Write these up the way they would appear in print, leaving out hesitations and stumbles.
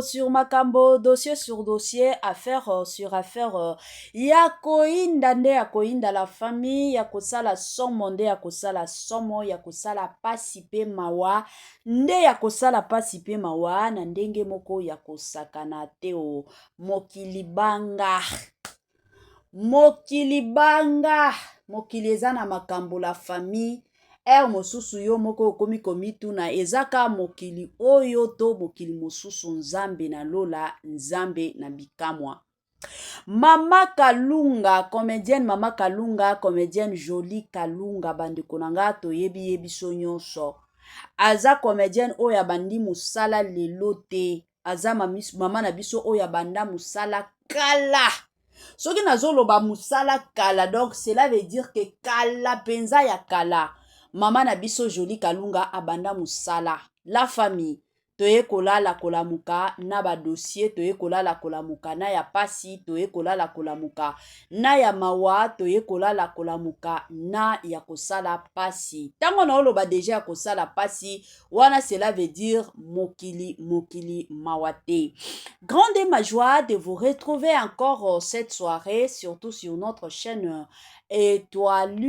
sur makambo, dossier sur dossier, affaire sur affaire. Ya koinda nde ya koinda la famille, ya kosala somo nde ya kosala somo, ya kosala pasi pe mawa, nde ya kosala pasi pe mawa, na ndenge moko ya kosakana te o. Mokili banga. Mokili eza na makambo la famille. Mosusu yo moko okomi komituna ezaka mokili oyo to mokili mosusu nzambe na lola nzambe na bikamwa. Mama Kalunga, comédienne Jolie Kalunga, bandeko nanga toyebi biso nyonso. Aza comédienne oyo bandi musala lelo te. Aza mama na biso oyo banda musala kala. Soki nazoloba musala kala, donc cela veut dire que kala penza ya kala. Mama na biso Jolie Kalunga abanda musala. La famille toye kolala kolamuka na ba dossier, toye kolala kolamuka na ya pasi, toye kolala kolamuka na ya mawa, toye kolala kolamuka na ya kosala pasi. Tango na oloba deja ya kosala pasi, wana cela veut dire mokili mawate. Grande est ma joie de vous retrouver encore cette soirée, surtout sur notre chaîne Étoile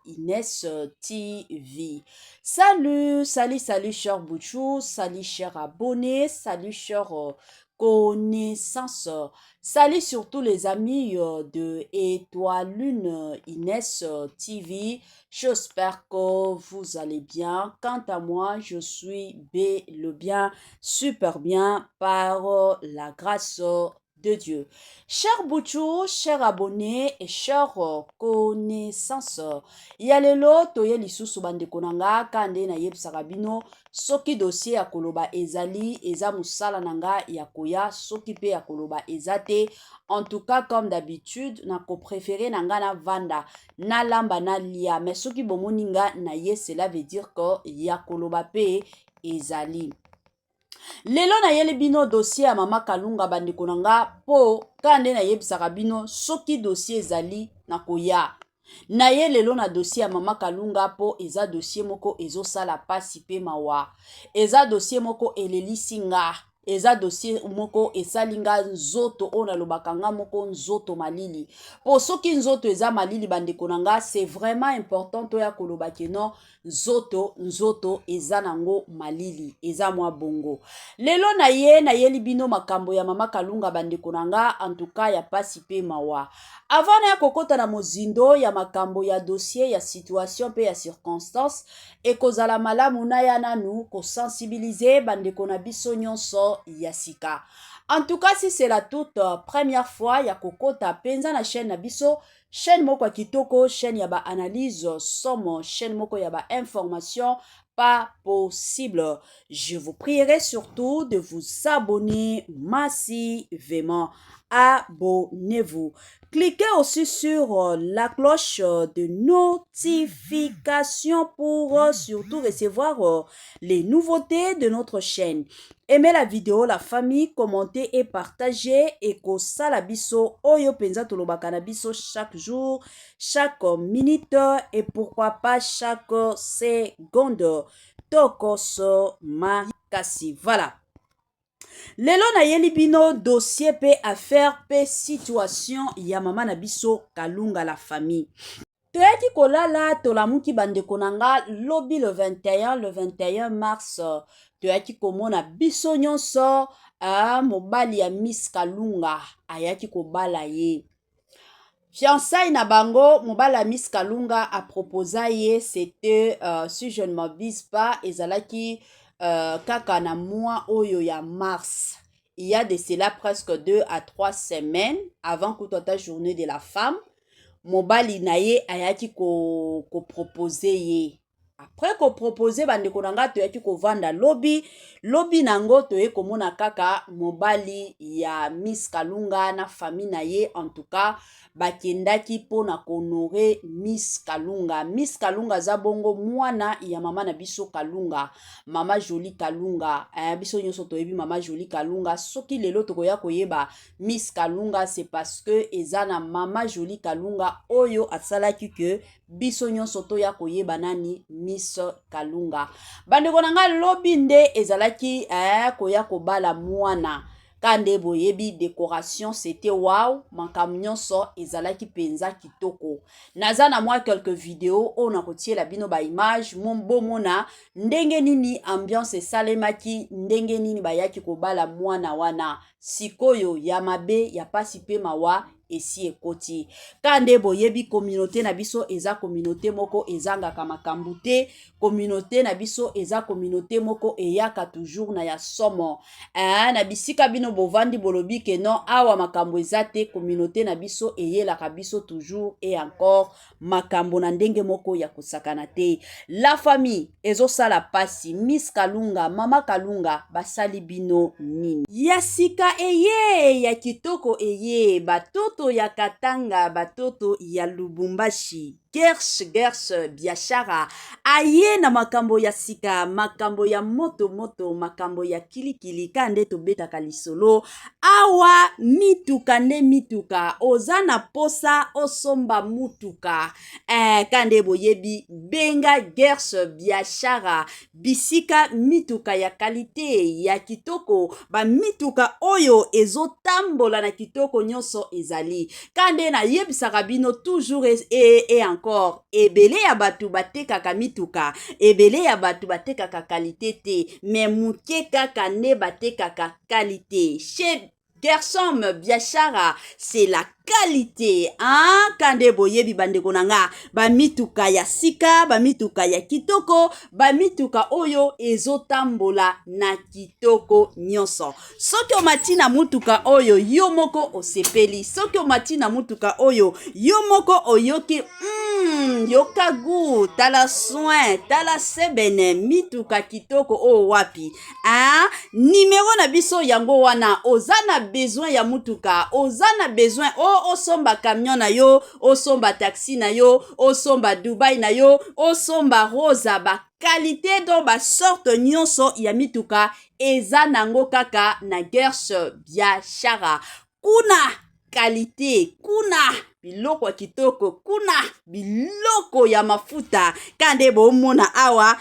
Inès TV. Salut cher Bouchou, salut cher abonné, salut cher connaissance. Salut surtout les amis de Étoile Inès TV. J'espère que vous allez bien. Quant à moi, je suis bien, super bien par la grâce de Dieu. Cher Bouchou, cher abonné et cher connaissance. Yalelo toye lisusu bandeko nanga kande na yebisaka bino soki dossier ya koloba ezali eza musala nanga ya koya soki pe ya koloba ezate. En tout cas comme d'habitude na ko préféré nanga na vanda na lamba na lia, mais soki bomoninga na ye cela veut dire que ya koloba pe ezali. Lelo na yele bino dossier ya mama Kalunga bandeko nanga po kande na yebisaka bino soki dossier ezali na koya. Na ye lelo na dossier ya mama Kalunga po eza dossier moko ezo sala pasi pe mawa. Eza dossier moko elelisi nga. Eza dossier moko esalinga nzoto ona lobakanga moko nzoto malili. Po soki nzoto eza malili bandeko nanga, c'est vraiment important to ya kolobake non nzoto eza nango malili, eza mwa bongo. Lelo na ye libino makambo ya mama Kalunga bandeko nanga, en tout cas ya pasi pe mawa. Avant na ya kokota na mozindo ya makambo ya dossier ya situation pe ya circonstance, ekozala malamu na ya nanu ko sensibiliser bandeko na biso nyonso ya sika. En tout cas, si c'est la toute première fois ya kokota penza na chaîne na biso, chaîne moko ya kitoko, chaîne ya ba analyse somme, chaîne moko ya ba information pas possible. Je vous prierai surtout de vous abonner massivement. Abonnez-vous. Cliquez aussi sur la cloche de notification pour surtout recevoir les nouveautés de notre chaîne. Aimez la vidéo, la famille, commentez et partagez. Et kosala biso oyo penza tolobaka na biso chaque jour, chaque minute et pourquoi pas chaque seconde. Tokoso makasi. Voilà. Lelo na yeli bino dossier pe affaire pe situation ya mama na biso Kalunga la famille. Toyaki kolala tolamuki bandeko nanga lobi le 21 mars. Toyaki komona biso nyonso mobali ya Miss Kalunga ayaki kobala ye. Fiançailles na bango mobali ya Miss Kalunga a proposé ye, c'était si je ne m'abuse pas ezalaki kaka na mois oyo ya mars. Il y a de cela presque 2 à 3 semaines avant que toute la journée de la femme. Mobali na ye ayaki ko proposer ye. Après ko proposer bandeko nanga toyaki ko vanda lobby nango toye komona kaka mobali ya Miss Kalunga na famille na ye, en tout cas bakendaki pona konorer Miss Kalunga. Miss Kalunga za bongo mwana ya mama na biso Kalunga, mama Jolie Kalunga. Biso nyonso toyebi mama Jolie Kalunga. Soki lelo tokoya koyeba Miss Kalunga, c'est parce que ezana mama Jolie Kalunga oyo asalaki que biso nyonso toya koyeba nani Miss Kalunga. Bandeko na nga lobi nde ezalaki koya kobala mwana. Kande boyebi décoration c'était wow, makambo nyonso ezalaki penza kitoko. Naza na mwa quelques vidéos on a kotiela bino ba image bomona ndenge nini ambiance esalemaki, ndenge nini bayaki kobala mwana wana. Sikoyo ya mabe ya pasi pe mawa esi ekoti. Kande boyebi communauté na biso eza communauté moko ezangaka makambo te, communauté na biso eza communauté moko eyaka toujours na ya somo. Na bisika bino bovandi bolobi ke non awa makambo eza te, communauté na biso eyelaka biso toujours et encore makambo na ndenge moko ya kosakana te. La famille ezosala pasi, Miss Kalunga, Mama Kalunga basali bino nini? Ya sika eye, ya kitoko eye, batoto ya Katanga, batoto ya Lubumbashi, Gersh biashara aye na makambo ya sika, makambo ya moto, makambo ya kilikili kande tobetaka lisolo. Awa mituka nde mituka, ozana posa osomba mutuka. Kande boyebi benga Gersh biashara, bisika mituka ya kalite ya kitoko, ba mituka oyo ezotambola na kitoko nyonso ezali. Kande na yebisaka bino toujours et encore ebele ya batu batekaka mituka, ebele ya batu batekaka kalite te, mais muke kaka ne batekaka kalite. Chez Gershom biashara, c'est la qualité. Kande boyebi bandeko nanga, ba mituka ya sika, ba mituka ya kitoko, ba mituka oyo ezotambola na kitoko nyonso. Soki omati na mutuka oyo yo moko osepeli, soki omati na mutuka oyo yo moko oyoki yoka gu, tala soin, tala sebene, mituka kitoko o wapi. Numéro na biso yango wana, ozana besoin ya mutuka, ozana besoin osomba camion na yo, osomba taxi na yo, osomba Dubai na yo, osomba Rosa, ba qualité do ba sorte nyonso ya mituka eza nango kaka na Gersh biashara. Kuna qualité, kuna biloko ya kitoko, kuna biloko ya mafuta. Kande bomona awa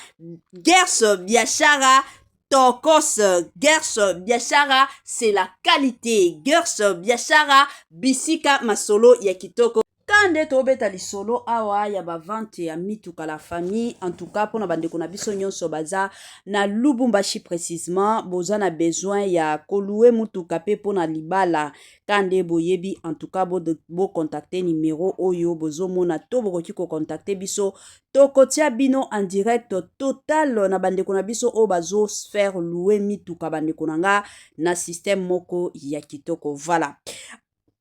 Gersh biashara Tokos, Gersh biashara, c'est la qualité. Gersh biashara, bisika masolo ya kitoko. Kande tobeta lisolo awa ya bavante ya mituka la famille. En tout cas, pour na bandeko na biso nyonso baza na Lubumbashi précisément, boza na besoin ya koluwe mutuka pe pona libala. Kande boyebi, en tout cas, bo contacter numéro oyo bozo mona to bokoki ko contacter biso. Tokotia bino en direct total na bandeko na biso o bazo faire louer mituka bandeko nanga na système moko ya kitoko. Voilà.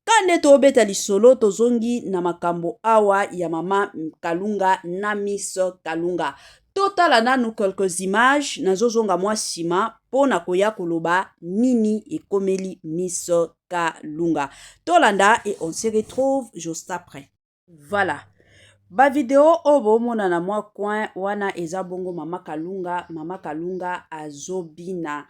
Kande tobeta lisolo tozongi na makambo awa ya Mama Kalunga na Miss Kalunga. Totala nanu quelques images nazozonga mwa sima pona koya koloba nini ekomeli Miss Kalunga. Tolanda et on se retrouve juste après. Voilà. Ba video obo mona na mwa coin wana eza bongo Mama Kalunga azobina.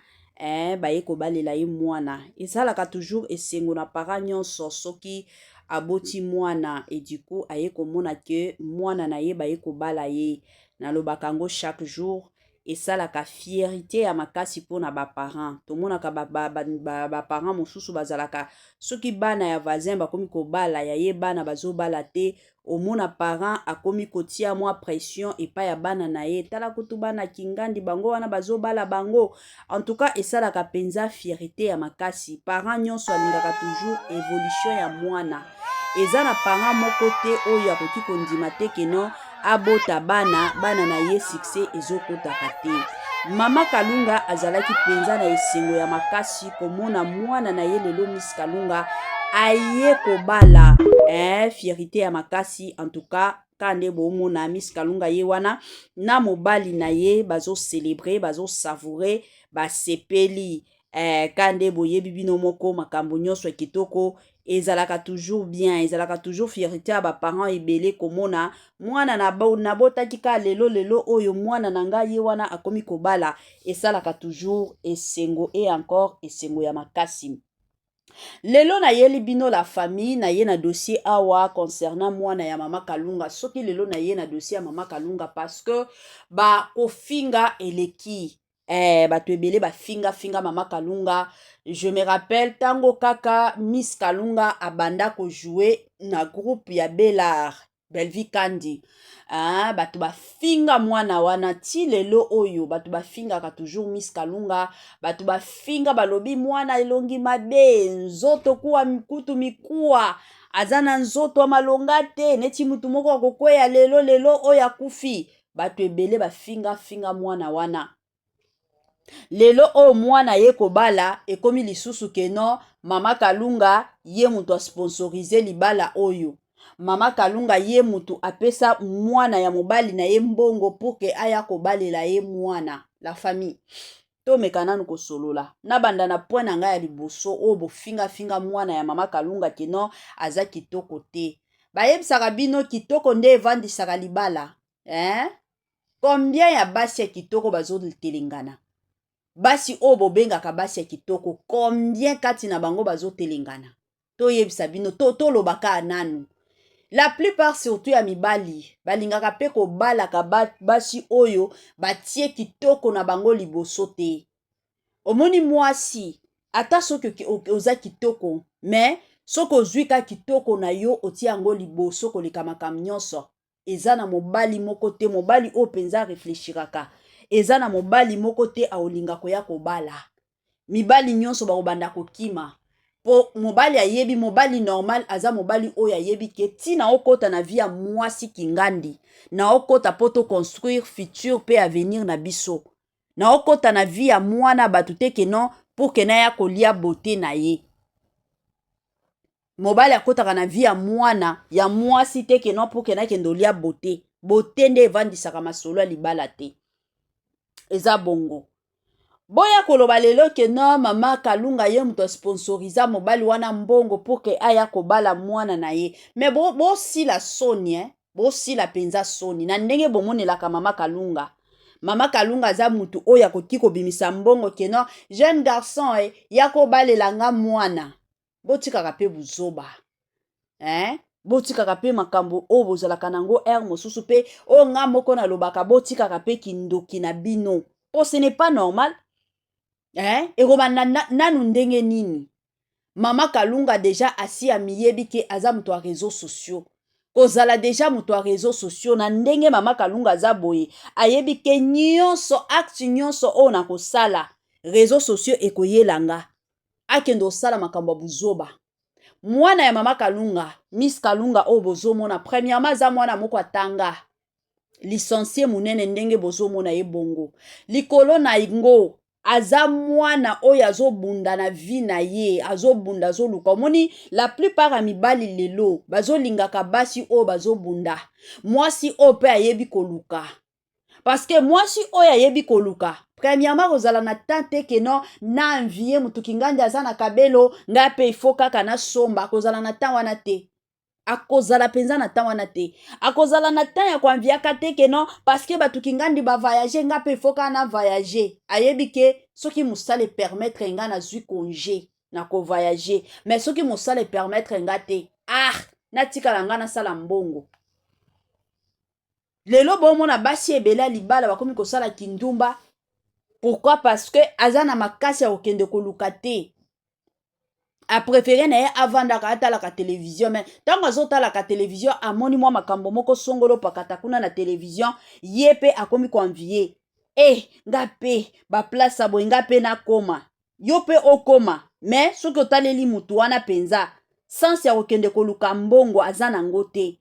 Baye kobalela ye mwana. Ezalaka toujours esengo na para nyonso soki aboti mwana et du coup aye komona ke mwana na ye baye kobala ye. Nalobaka ngo chaque jour esalaka fierté ya makasi pona ba parents. Tomonaka ba parents mosusu bazalaka soki bana ya voisin bakomi kobala ya ye bana bazobala te. Omona parent akomi kotia mwa pression epa ya bana na ye. Tala kutu bana kingandi bango wana bazobala bango. En tout cas, esalaka penza fierté ya makasi. Parent nyonso alingaka toujours évolution ya mwana. Eza na parent moko te oyo akoki kondima te keno abota bana na ye succès ezokotaka te. Mama Kalunga azalaki penza na esengo ya makasi komona mwana na ye lelo Miss Kalunga aye kobala. Fierté ya makasi en tout cas. Kande bomona Miss Kalunga ye wana na mobali na ye bazo célébrer, bazo savourer, ba sepeli. Kande boyebi bino moko makambo nyonso kitoko ezalaka toujours bien, ezalaka toujours fierté ya ba parents ebele komona mwana na botaki ka lelo oyo mwana na ngai ye wana akomi kobala esalaka toujours esengo et encore esengo ya makasi. Lelo na yeli bino la famille na ye na dossier awa concernant mwana ya mama Kalunga. Soki lelo na ye na dossier ya mama Kalunga parce que ba kofinga eleki. Bato ebele ba finga mama Kalunga. Je me rappelle tango kaka Miss Kalunga abanda ko jouer na groupe ya Belvi Kandi. Bato bafinga mwana wana ti lelo oyo bato bafingaka toujours Miss Kalunga, bato bafinga balobi mwana elongi mabe, nzoto kuwa mikutu mikuwa, aza na nzoto malonga te, neti mutu moko akokweya lelo oyo akufi. Bato ebele bafinga mwana wana. Lelo oyo mwana ye kobala ekomi lisusu keno mama Kalunga ye mutu a sponsorize libala oyo. Mama Kalunga ye mutu apesa mwana ya mobali na ye mbongo pour que aya kobalela ye mwana. La famille. To mekananu kosolola. Na banda na point na nga ya liboso o bo finga mwana ya mama Kalunga keno aza kitoko te. Bayebisaka bino kitoko nde evandisaka libala. Combien ya basi ya kitoko bazo telengana? Basi o bobengaka basi ya kitoko combien kati na bango bazo telengana? To yebisa bino to lobaka nanu. La plupart surtout ya mibali balingaka pe ko balaka basi oyo batie kitoko na bango liboso te. Omoni mwasi ata soki oza kitoko mais soki ozwi ka kitoko na yo otie yango liboso koleka makambo nyonso eza na mobali moko te, mobali o penza réfléchiraka eza na mobali moko te aolinga koya kobala. Mibali nyonso bakobanda kokima po mobali ayebi mobali normal aza mobali oyo ayebi ke tina okota na vie ya mwasi kingandi na okota poto construire futur pe avenir na biso na okota na vie ya mwana batu te keno pour ke na ya kolia bote na ye. Mobali akotaka na vie ya mwana ya mwasi te keno pour ke na kendo lia bote. Bote nde evandisaka masolo ya libala te. Eza bongo. Boya koloba lelo keno mama Kalunga ye muto sponsoriza mobali wana mbongo pour ke aya kobala mwana na ye. Mais bo si la soni bo si la penza soni na ndenge bomonelaka mama Kalunga. Mama Kalunga za mutu oya koki kobimisa mbongo keno jeune garçon ya kobalela nga mwana. Botikaka pe buzoba. Botikaka pe makambo o bozalaka nango mosusu pe o nga moko na lobaka botikaka pe kindoki na bino. Oh, ce n'est pas normal. Eroba nanu ndenge nini. Mama Kalunga deja asi amiyebi ke aza mutu a réseaux sociaux. Kozala deja mutu a réseaux sociaux na ndenge mama Kalunga aza boye. Ayebi ke nyonso acte nyonso o na kosala. Réseaux sociaux ekoyelanga. Akendo sala makambo buzoba. Mwana ya mama Kalunga, Miss Kalunga o bozomona premièrement za mwana moko atanga. Licencié munene ndenge bozomona ye bongo. Likolo na ingo aza mwana oyo azobunda na vie na ye, azobunda azoluka. Omoni la plupart ya mibali lelo bazolingaka basi oyo bazobunda. Mwasi oyo pe ayebi koluka. Parce que mwasi oyo ayebi koluka. Premièrement kozala na tante keno na envie mutu kingandi aza na kabelo nga pe ifo kaka na somba kozala na tan wana te. Akozala penza na tan wana te. Akozala na tan ya koanviaka te keno parce que batu kingandi ba voyager nga pe ifo kaka na voyager. Ayebi ke soki musale permettre nga na zui congé na ko voyager. Mais soki musale permettre nga te. Na tika nga na sala mbongo. Lelo bomona basi ebela libala bakomi kosala kindumba. Pourquoi? Parce que aza na makasi ya okende koluka te. A préféré na ye avandaka atalaka télévision mais tango azotalaka télévision amoni mwa makambo moko songolo pakata kuna na télévision ye pe akomi koanvie. Nga pe ba place boye nga pe na koma. Yo pe okoma mais soki otaleli mutu wana penza sans ya okende koluka mbongo aza nango te.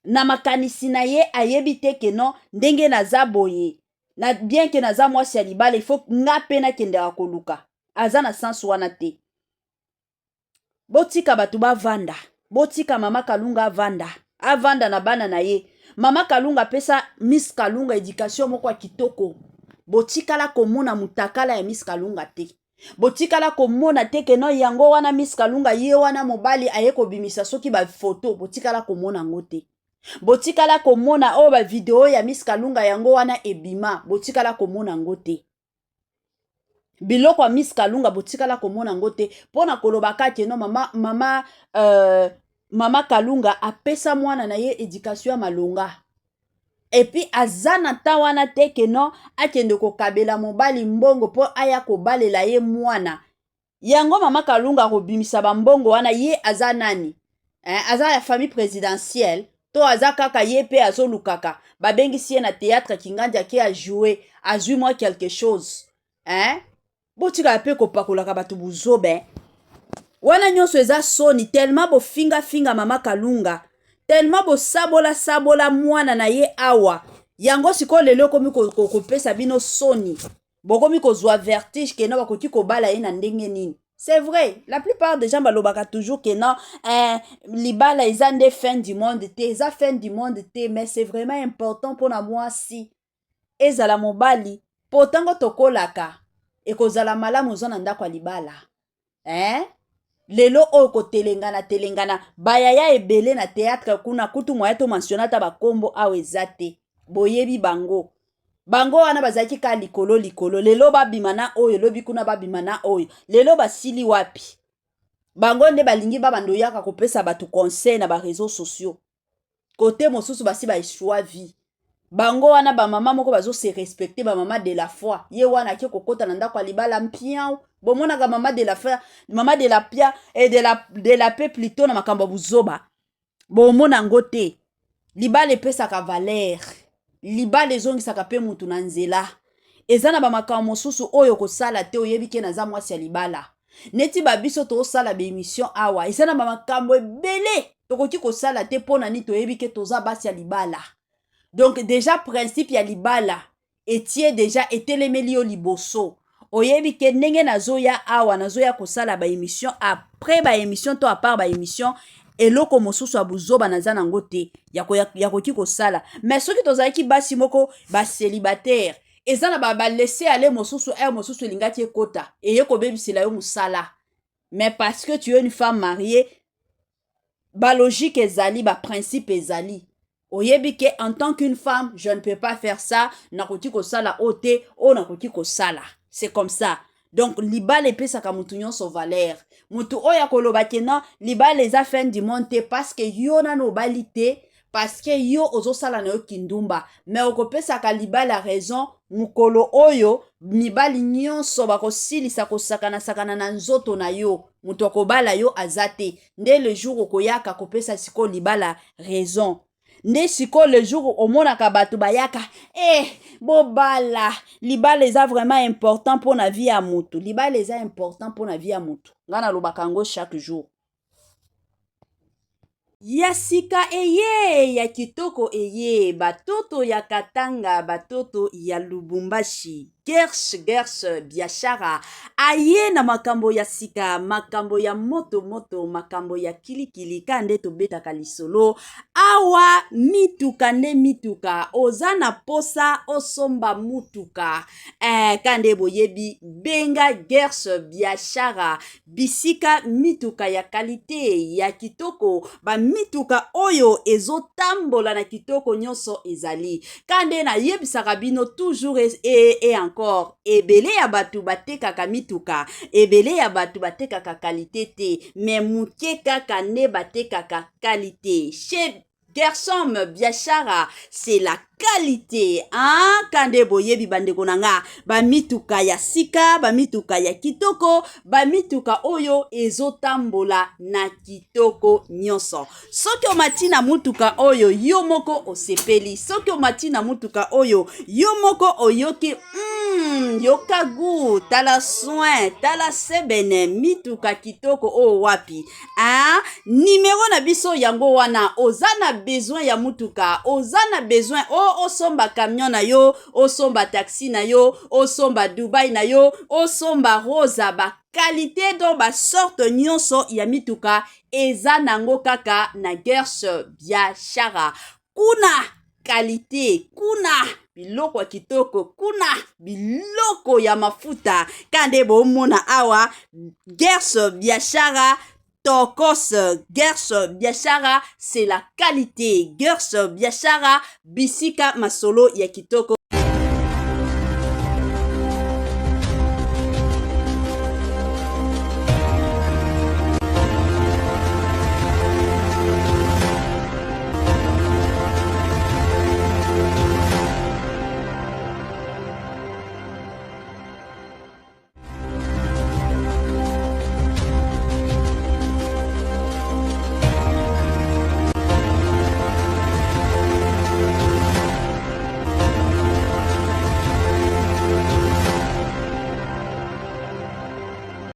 Na makanisi na ye ayebi te keno ndenge naza boye. Na bien ke naza mwasi ya libala il faut nga pe na kendeka koluka. Aza na sens wana te. Botika batu bavanda. Botika mama Kalunga avanda. Avanda na bana na ye. Mama Kalunga pesa Miss Kalunga éducation moko kitoko. Botika la komona mutakala ya Miss Kalunga te. Botika la komona te keno yango wana Miss Kalunga ye wana mobali ayeko bimisa soki ba photo. Botika la komona ngote. Botika la komona o ba video ya Miss Kalunga yango wana ebima. Botika la komona ngote. biloko ya Miss Kalunga botikala komona ngo te pona kolobaka ke no mama Kalunga apesa mwana na ye éducation ya malonga. Epi azana ta wana te ke no akende kokabela mobali mbongo po aya kobalela ye mwana. Yango mama Kalunga kobimisa bambongo wana ye aza nani? Aza ya famille présidentielle to aza kaka ye pe azolukaka. Babengisi ye na théâtre Kinganja ke a joué, azui moi quelque chose. Botika pe kopakolaka bato buzobe. Wana nyonso eza soni tellement bofinga mama Kalunga. Tellement sabola mwana na ye awa. Yango siko lelo komi kopesa bino soni. Bokomi kozwa vertige ke no bakoki kobala ye na ndenge nini. C'est vrai, la plupart des gens balobaka toujours que non, libala eza nde fin du monde te, eza fin du monde te, mais c'est vraiment important pour na moi si ezala mobali, potango tokolaka, ekozala malamu zona ndako ya libala. Lelo oko telengana, bayaya ebele na théâtre kuna kutu moya to mentionata bakombo awe zate, boyebi bango. Bango wana bazaki ka likolo, lelo babimana oyo, lobi kuna babimana oyo, lelo basili wapi. Bango nde balingi babando yaka kopesa batu conseil na ba réseaux sociaux. Côté mosusu basi ba choix vie. Bango wana ba mama moko bazo se respecter ba mama de la foi. Ye wana ke kokota na ndako libala mpiao. Bomona ka mama de la foi, mama de la pia et de la paix plutôt na makambo buzoba. Bomona ngote. Libala pesa ka valeur. Libala ezongisaka pe mutu na nzela. Eza na ba makambo mosusu oyo kosala te oyebi ke naza mwasi ya libala. Neti babiso to sala be émission awa. Eza na ba makambo ebele tokoki kosala te pona ni toyebi ke toza basi ya libala. Donc déjà principe ya libala etie déjà etelemeli yo liboso. Oyebi ke ndenge nazoya awa nazoya kosala ba émission après ba émission to à part ba émission eloko mosusu abuzoba naza nango te ya koki kosala. Mais soki tozalaki basi moko ba célibataire eza na ba laisser aller mosusu mosusu elingaki ekota eye kobebisela yo musala. Mais parce que tu es une femme mariée, ba logique ezali, ba principe ezali. Oyebi ke en tant qu'une femme, je ne peux pas faire ça, nakoki kosala ote, o nakoki kosala. C'est comme ça. Donc libala epesaka mutu nyonso valeur. Mutu oya koloba ke non, libala eza fin du monde te parce que yo na no bali te, parce que yo ozosala na yo kindumba. Mais okopesaka libala raison, mukolo oyo mibali nyonso bakosilisa sakana na nzoto na yo. Mutu akobala yo azate. Nde le jour okoyaka kopesa siko libala raison. Nde siko le jour omonaka bato bayaka bobala libala eza vraiment important pour na vie ya mutu. Libala eza important pour na vie ya mutu. Ngana lobaka ngo chaque jour. Ya sika eye, ya kitoko eye, batoto ya Katanga, batoto ya Lubumbashi, Gersh biashara, aye na makambo ya sika, makambo ya moto, makambo ya kilikili, kande to beta kalisolo, awa mituka ne mituka, ozana posa osomba mutuka, kande boyebi, benga Gersh biashara, bisika mituka ya kalite, ya kitoko, ba mituka oyo ezotambola na kitoko nyonso ezali. Kande na yebisaka bino toujours et encore. Ebele ya batu batekaka mituka. Ebele ya batu batekaka kalite te. Mais muke kaka ne batekaka kalite. Chez Gershom biashara, c'est la qualité. Kande boyebi bandeko nanga. Ba mituka ya sika, ba mituka ya kitoko, ba mituka oyo ezotambola na kitoko nyonso. Soki omati na mutuka oyo yo moko osepeli. Soki omati na mutuka oyo yo moko oyoki yoka gu, tala soin, tala sebene, mituka kitoko o wapi. Numéro na biso yango wana, ozana besoin ya mutuka, ozana besoin osomba camion na yo, osomba taxi na yo, osomba Dubai na yo, osomba rosa ba qualité do ba sorte nyonso ya mituka eza nango kaka na Gersh biashara. Kuna qualité, kuna biloko kitoko, kuna biloko ya mafuta. Kande bomona awa Gersh biashara Tokos, Gersh biashara, c'est la qualité. Gersh biashara, bisika masolo ya kitoko.